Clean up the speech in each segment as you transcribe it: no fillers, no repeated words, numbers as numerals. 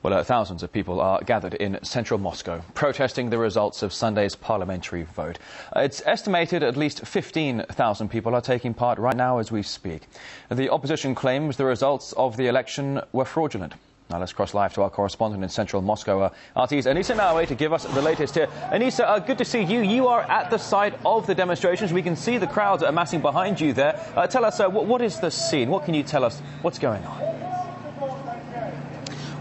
Well, thousands of people are gathered in central Moscow, protesting the results of Sunday's parliamentary vote. It's estimated at least 15,000 people are taking part right now as we speak. The opposition claims the results of the election were fraudulent. Now let's cross live to our correspondent in central Moscow, RT's Anisa Naoué, to give us the latest here. Anisa, good to see you. You are at the site of the demonstrations. We can see the crowds amassing behind you there. Tell us, what is the scene? What can you tell us? What's going on?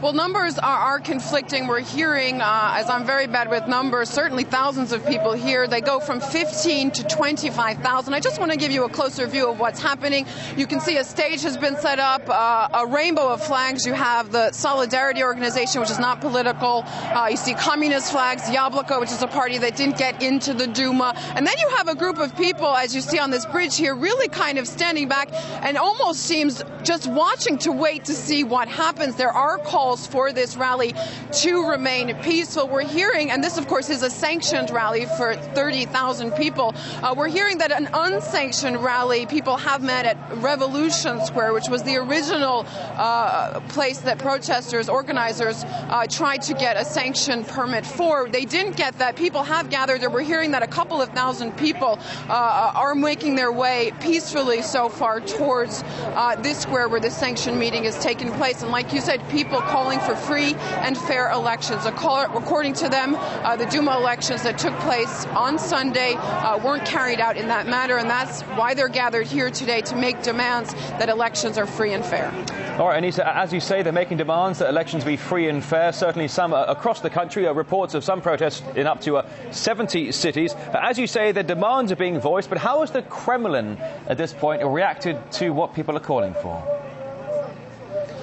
Well, numbers are conflicting. We're hearing, as I'm very bad with numbers, certainly thousands of people here. They go from 15 to 25,000. I just want to give you a closer view of what's happening. You can see a stage has been set up, a rainbow of flags. You have the Solidarity organization, which is not political. You see communist flags, Yabloko, which is a party that didn't get into the Duma. And then you have a group of people, as you see on this bridge here, really kind of standing back and almost seems just watching to wait to see what happens. There are calls for this rally to remain peaceful. We're hearing, and this of course is a sanctioned rally for 30,000 people, we're hearing that an unsanctioned rally people have met at Revolution Square, which was the original place that protesters, organizers tried to get a sanctioned permit for. They didn't get that. People have gathered there. We're hearing that a couple of thousand people are making their way peacefully so far towards this square where the sanctioned meeting is taking place. And like you said, people calling for free and fair elections. According to them, the Duma elections that took place on Sunday weren't carried out in that manner, and that's why they're gathered here today, to make demands that elections are free and fair. All right, Anisa, as you say, they're making demands that elections be free and fair. Certainly some across the country, reports of some protests in up to 70 cities. As you say, the demands are being voiced, but how has the Kremlin at this point reacted to what people are calling for?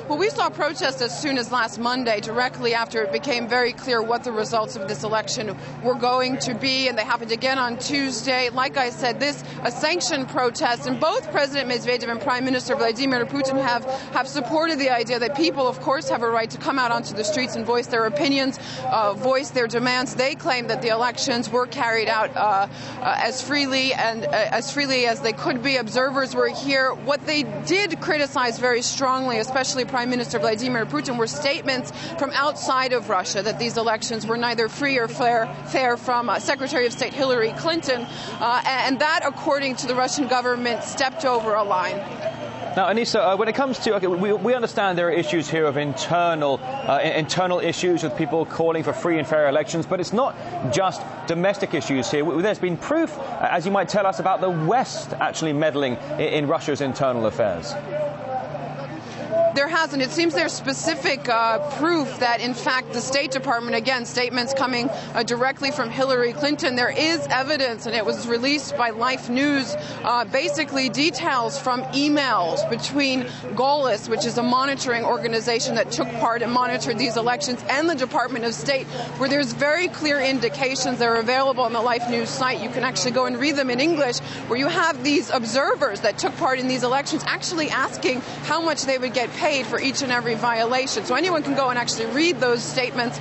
Well, we saw protests as soon as last Monday, directly after it became very clear what the results of this election were going to be, and they happened again on Tuesday. Like I said, this a sanctioned protest, and both President Medvedev and Prime Minister Vladimir Putin have supported the idea that people, of course, have a right to come out onto the streets and voice their opinions, voice their demands. They claim that the elections were carried out as freely as they could be. Observers were here. What they did criticize very strongly, especially Prime Minister Vladimir Putin, were statements from outside of Russia that these elections were neither free or fair from Secretary of State Hillary Clinton, and that, according to the Russian government, stepped over a line. Now, Anisa, when it comes to, we understand there are issues here of internal issues with people calling for free and fair elections, but it's not just domestic issues here. There's been proof, as you might tell us, about the West actually meddling in Russia's internal affairs. There hasn't. It seems there's specific proof that, in fact, the State Department, again, statements coming directly from Hillary Clinton, there is evidence, and it was released by Life News, basically details from emails between Golis, which is a monitoring organization that took part and monitored these elections, and the Department of State, where there's very clear indications. They're available on the Life News site. You can actually go and read them in English, where you have these observers that took part in these elections actually asking how much they would get paid for each and every violation. So anyone can go and actually read those statements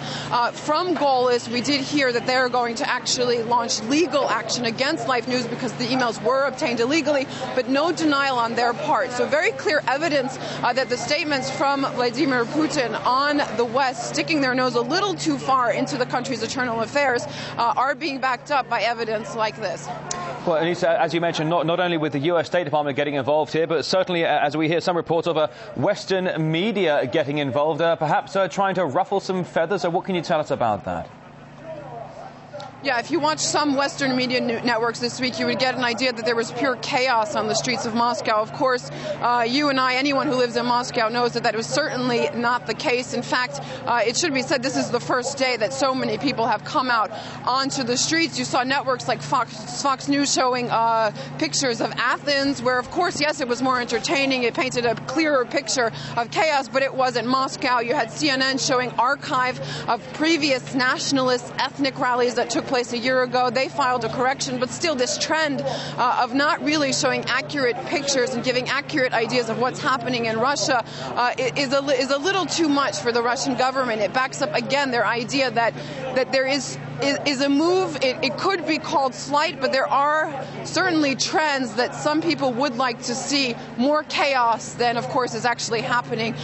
from Golis. We did hear that they're going to actually launch legal action against Life News because the emails were obtained illegally, but no denial on their part. So very clear evidence that the statements from Vladimir Putin on the West, sticking their nose a little too far into the country's internal affairs, are being backed up by evidence like this. Well, Anisa, as you mentioned, not only with the U.S. State Department getting involved here, but certainly as we hear some reports of Western media getting involved, perhaps trying to ruffle some feathers. So what can you tell us about that? Yeah, if you watch some Western media networks this week, you would get an idea that there was pure chaos on the streets of Moscow. Of course, you and I, anyone who lives in Moscow knows that that was certainly not the case. In fact, it should be said this is the first day that so many people have come out onto the streets. You saw networks like Fox News showing pictures of Athens, where, of course, yes, it was more entertaining. It painted a clearer picture of chaos, but it wasn't Moscow. You had CNN showing archive of previous nationalist ethnic rallies that took place a year ago. They filed a correction, but still this trend of not really showing accurate pictures and giving accurate ideas of what's happening in Russia is a little too much for the Russian government. It backs up, again, their idea that there is is a move. It could be called slight, but there are certainly trends that some people would like to see more chaos than, of course, is actually happening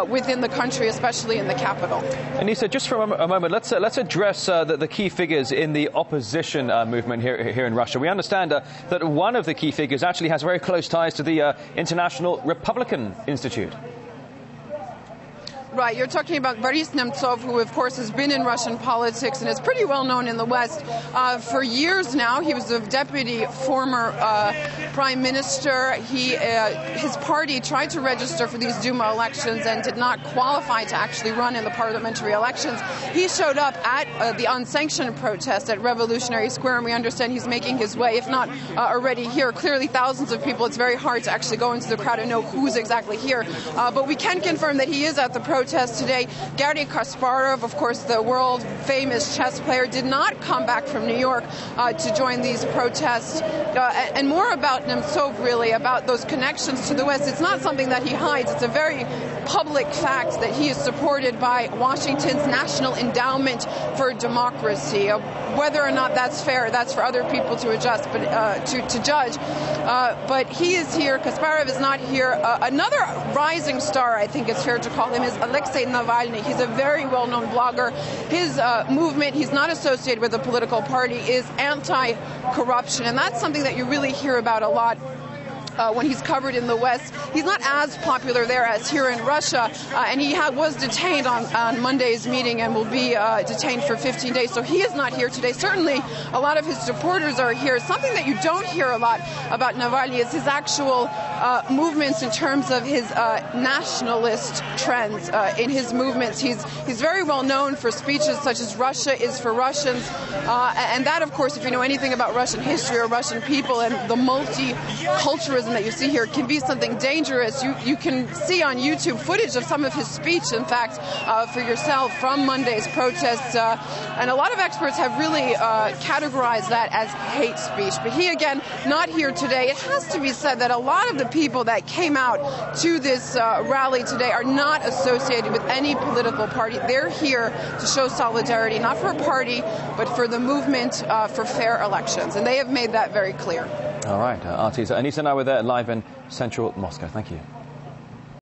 within the country, especially in the capital. Anissa, just for a moment, let's address the key figures in the opposition movement here in Russia. We understand that one of the key figures actually has very close ties to the International Republican Institute. Right, you're talking about Boris Nemtsov, who, of course, has been in Russian politics and is pretty well known in the West for years now. He was the deputy former prime minister. His party tried to register for these Duma elections and did not qualify to actually run in the parliamentary elections. He showed up at the unsanctioned protest at Revolutionary Square, and we understand he's making his way, if not already here. Clearly, thousands of people. It's very hard to actually go into the crowd and know who's exactly here. But we can confirm that he is at the protest today. Garry Kasparov, of course, the world-famous chess player, did not come back from New York to join these protests. And more about Nemtsov, really, about those connections to the West. It's not something that he hides. It's a very public fact that he is supported by Washington's National Endowment for Democracy. Whether or not that's fair, that's for other people to adjust, but to judge. But he is here. Kasparov is not here. Another rising star, I think it's fair to call him, is Alexei Navalny. He's a very well-known blogger. His movement, he's not associated with a political party, is anti-corruption. And that's something that you really hear about a lot when he's covered in the West. He's not as popular there as here in Russia, and he was detained on Monday's meeting and will be detained for 15 days. So he is not here today. Certainly, a lot of his supporters are here. Something that you don't hear a lot about Navalny is his actual movements in terms of his nationalist trends in his movements. He's very well known for speeches such as "Russia is for Russians," and that, of course, if you know anything about Russian history or Russian people and the multiculturalism that you see here, can be something dangerous. You can see on YouTube footage of some of his speech, in fact, for yourself from Monday's protests, and a lot of experts have really categorized that as hate speech. But he, again, not here today. It has to be said that a lot of the people that came out to this rally today are not associated with any political party. They're here to show solidarity, not for a party, but for the movement for fair elections. And they have made that very clear. All right, Artiza. Anissa and I were there live in central Moscow. Thank you.